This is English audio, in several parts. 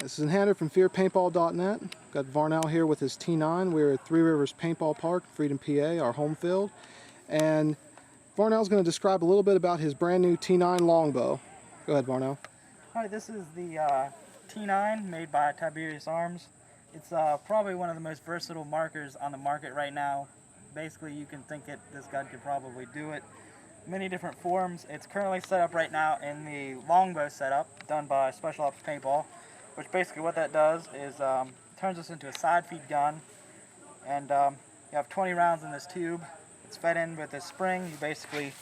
This is Hunter from fearpaintball.net. Got Varnell here with his T9. We're at Three Rivers Paintball Park, Freedom, PA, our home field. And Varnell's going to describe a little bit about his brand new T9 longbow. Go ahead, Varnell. Hi, this is the T9 made by Tiberius Arms. It's probably one of the most versatile markers on the market right now. Basically, you can think this gun could probably do it. Many different forms. It's currently set up right now in the longbow setup done by Special Ops Paintball, which basically what that does is turns this into a side feed gun. And you have 20 rounds in this tube. It's fed in with this spring. You basically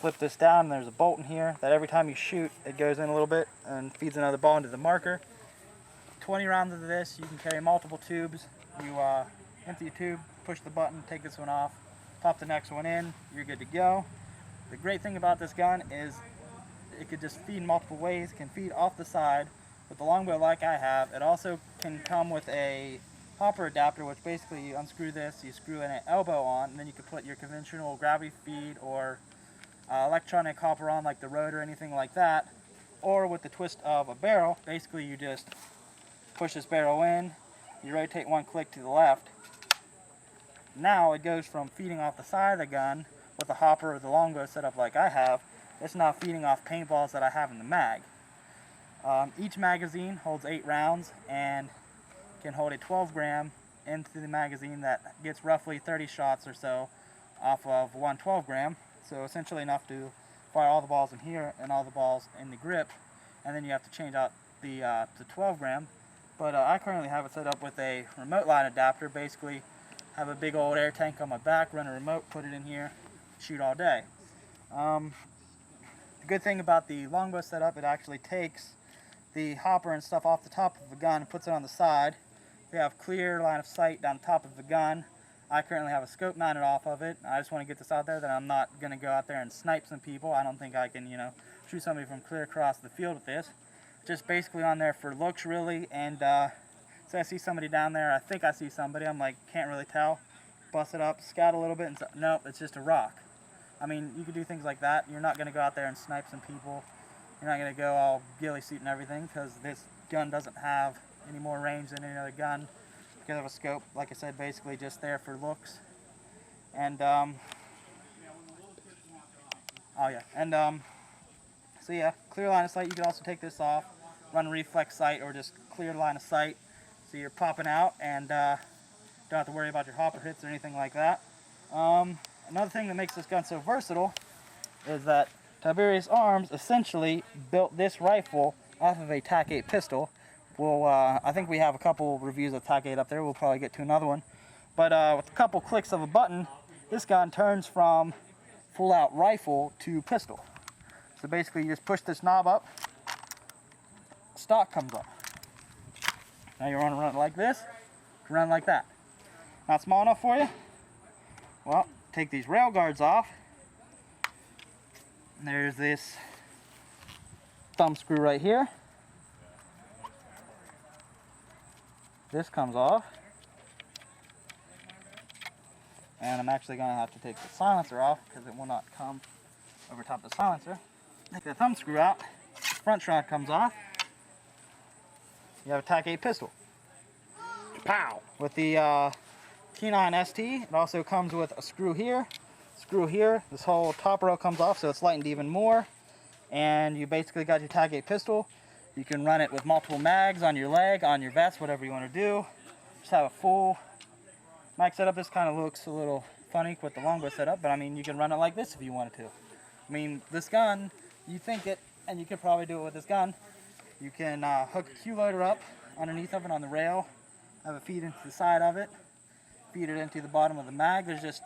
flip this down and there's a bolt in here that every time you shoot it goes in a little bit and feeds another ball into the marker. 20 rounds of this, you can carry multiple tubes. You empty your tube, push the button, take this one off, pop the next one in, you're good to go. The great thing about this gun is it could just feed multiple ways. It can feed off the side with the longbow like I have. It also can come with a hopper adapter, which basically you unscrew this, you screw an elbow on, and then you can put your conventional gravity feed or electronic hopper on like the rotor or anything like that. Or with the twist of a barrel, basically you just push this barrel in, you rotate one click to the left. Now it goes from feeding off the side of the gun with the hopper or the longbow set up like I have. It's now feeding off paintballs that I have in the mag. Each magazine holds 8 rounds and can hold a 12 gram into the magazine that gets roughly 30 shots or so off of one 12 gram. So essentially enough to fire all the balls in here and all the balls in the grip, and then you have to change out the 12 gram. But I currently have it set up with a remote line adapter. Basically have a big old air tank on my back, run a remote, put it in here, shoot all day. The good thing about the longbow setup, it actually takes the hopper and stuff off the top of the gun and puts it on the side. We have clear line of sight down the top of the gun. I currently have a scope mounted off of it. I just want to get this out there that I'm not going to go out there and snipe some people. I don't think I can, shoot somebody from clear across the field with this. Just basically on there for looks, really. And so I see somebody down there. I think I see somebody. I'm like, can't really tell. Bust it up, scout a little bit, and nope, it's just a rock. I mean, you could do things like that. You're not going to go out there and snipe some people. You're not going to go all ghillie suit and everything, because this gun doesn't have any more range than any other gun because of a scope. Like I said, basically just there for looks. And so yeah, clear line of sight. You could also take this off, run reflex sight, or just clear line of sight, so you're popping out and don't have to worry about your hopper hits or anything like that. Another thing that makes this gun so versatile is that Tiberius Arms essentially built this rifle off of a TAC-8 pistol. I think we have a couple reviews of TAC-8 up there. We'll probably get to another one. But with a couple clicks of a button, this gun turns from full-out rifle to pistol. So basically you just push this knob up, stock comes up. Now you want to run it like this, run like that. Not small enough for you? Well, take these rail guards off. There's this thumb screw right here. This comes off. And I'm actually going to have to take the silencer off because it will not come over top of the silencer. Take the thumb screw out. Front shroud comes off. You have a TAC-8 pistol. Pow! With the T9 ST, it also comes with a screw here. This whole top rail comes off, so it's lightened even more. And you basically got your TAC-8 pistol. You can run it with multiple mags on your leg, on your vest, whatever you want to do. Just have a full mag setup. This kind of looks a little funny with the longbow setup, but I mean, you can run it like this if you wanted to. I mean, this gun, you think it, and you could probably do it with this gun. You can hook a Q loader up underneath of it on the rail, have it feed into the side of it, feed it into the bottom of the mag. There's just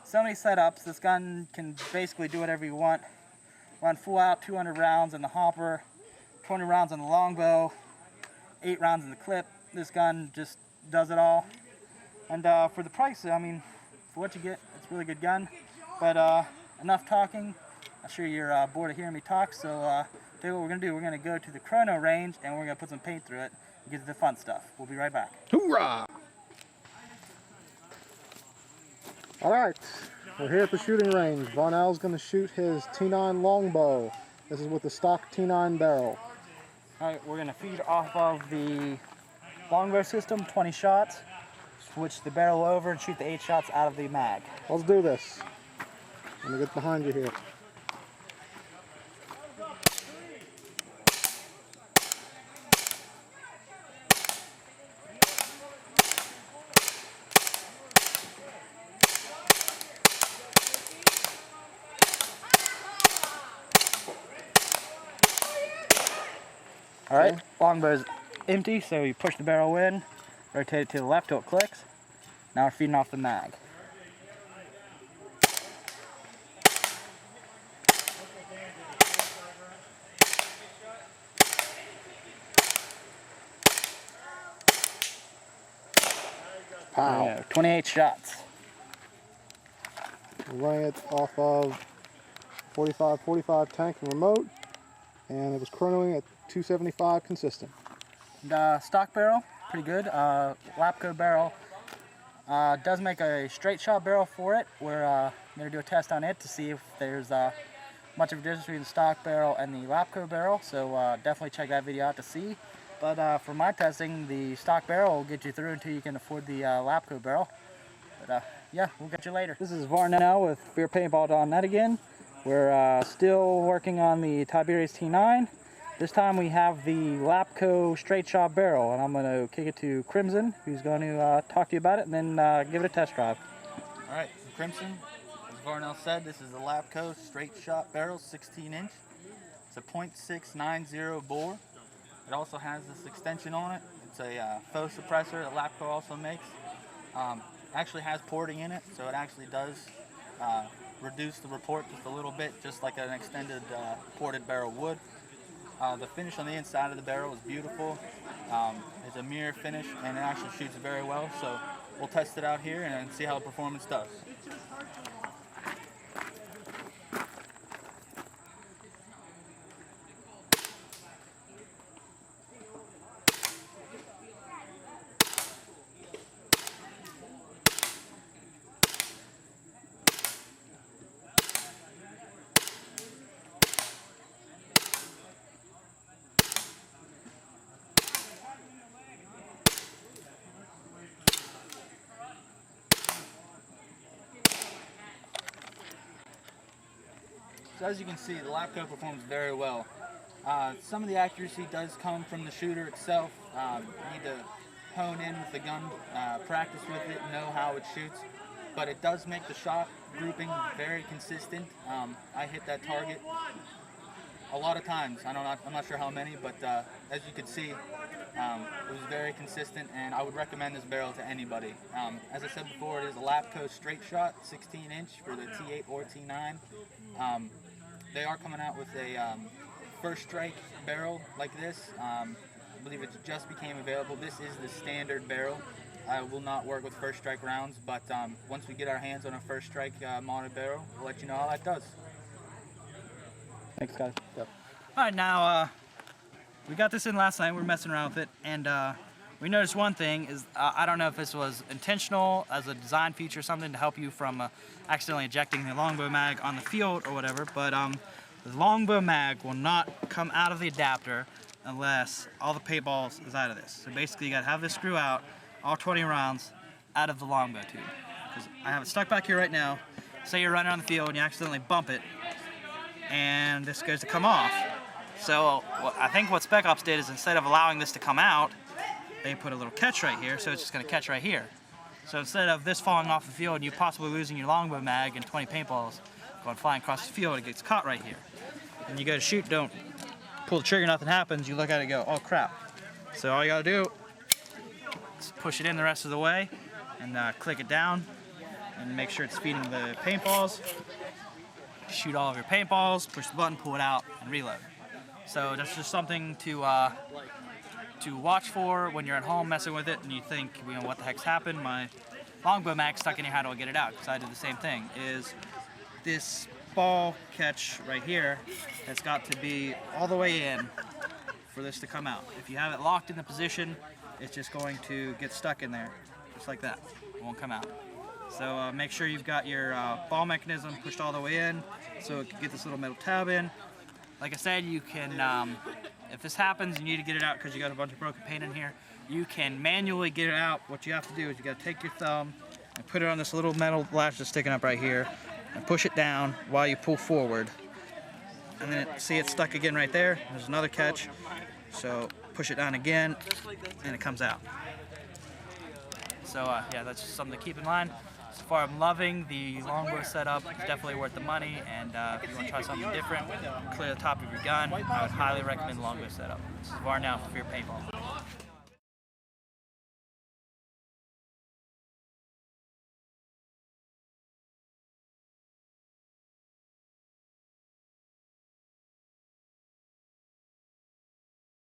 so many setups. This gun can basically do whatever you want. Run full out, 200 rounds in the hopper, 20 rounds in the longbow, 8 rounds in the clip. This gun just does it all. And for the price, I mean, for what you get, it's a really good gun. But enough talking. I'm sure you're bored of hearing me talk, so tell you what we're going to do. We're going to go to the chrono range and we're going to put some paint through it and get to the fun stuff. We'll be right back. Hoorah! Alright, we're here at the shooting range. Varnell's going to shoot his T9 longbow. This is with the stock T9 barrel. Alright, we're going to feed off of the longbow system, 20 shots. Switch the barrel over and shoot the 8 shots out of the mag. Let's do this. Let me get behind you here. Alright, longbow's empty, so you push the barrel in, rotate it to the left till it clicks. Now we're feeding off the mag. Pow. There you go, 28 shots. We're running it off of 45 tank and remote, and it was chronoing at 275 consistent. The stock barrel, pretty good. Lapco barrel does make a straight shot barrel for it. We're going to do a test on it to see if there's much of a difference between the stock barrel and the Lapco barrel, so definitely check that video out to see. But for my testing, the stock barrel will get you through until you can afford the Lapco barrel. But yeah, we'll get you later. This is Varnell with Paintball.net again. We're still working on the Tiberius T9. This time we have the Lapco straight shot barrel, and I'm going to kick it to Crimson, who's going to talk to you about it, and then give it a test drive. Alright, Crimson, as Varnell said, this is the Lapco straight shot barrel, 16 inch. It's a .690 bore. It also has this extension on it. It's a faux suppressor that Lapco also makes. Actually has porting in it, so it actually does reduce the report just a little bit, just like an extended ported barrel would. The finish on the inside of the barrel is beautiful. It's a mirror finish, and it actually shoots very well, so we'll test it out here and see how the performance does. So as you can see, the Lapco performs very well. Some of the accuracy does come from the shooter itself. You need to hone in with the gun, practice with it, know how it shoots. But it does make the shot grouping very consistent. I hit that target a lot of times. I'm not sure how many, but as you can see, it was very consistent, and I would recommend this barrel to anybody. As I said before, it is a Lapco straight shot, 16 inch for the T8 or T9. They are coming out with a first strike barrel like this. I believe it just became available. This is the standard barrel. I will not work with first strike rounds, but once we get our hands on a first strike mounted barrel, we'll let you know how that does. Thanks, guys. Yep. Alright, now we got this in last night. We were messing around with it, and we noticed one thing is I don't know if this was intentional as a design feature, something to help you from accidentally ejecting the longbow mag on the field or whatever, but the longbow mag will not come out of the adapter unless all the paintballs is out of this. So basically you gotta have this screw out, all 20 rounds out of the longbow tube. Because I have it stuck back here right now. Say you're running on the field and you accidentally bump it, and this goes to come off. So I think what Spec Ops did is instead of allowing this to come out, they put a little catch right here, so it's just going to catch right here. So instead of this falling off the field and you possibly losing your longbow mag and 20 paintballs going flying across the field, it gets caught right here. And you go to shoot, don't pull the trigger, nothing happens, you look at it and go, oh crap. So all you got to do is push it in the rest of the way and click it down and make sure it's feeding the paintballs. Shoot all of your paintballs, push the button, pull it out, and reload. So that's just something to watch for when you're at home messing with it and you think, you know, what the heck's happened? My longbow mag's stuck in here, how do I get it out? Because I did the same thing. Is this ball catch right here has got to be all the way in for this to come out. If you have it locked in the position, it's just going to get stuck in there, just like that. It won't come out. So make sure you've got your ball mechanism pushed all the way in so it can get this little metal tab in. Like I said, you can, If this happens, you need to get it out because you got a bunch of broken paint in here. You can manually get it out. What you have to do is you got to take your thumb and put it on this little metal latch that's sticking up right here and push it down while you pull forward. And then see it's stuck again right there. There's another catch. So push it down again and it comes out. So yeah, that's just something to keep in mind. So far, I'm loving the longbow setup. It's definitely worth the money. And if you want to try something different, clear the top of your gun, I would highly recommend the longbow setup. This is Varnell for Fear Paintball.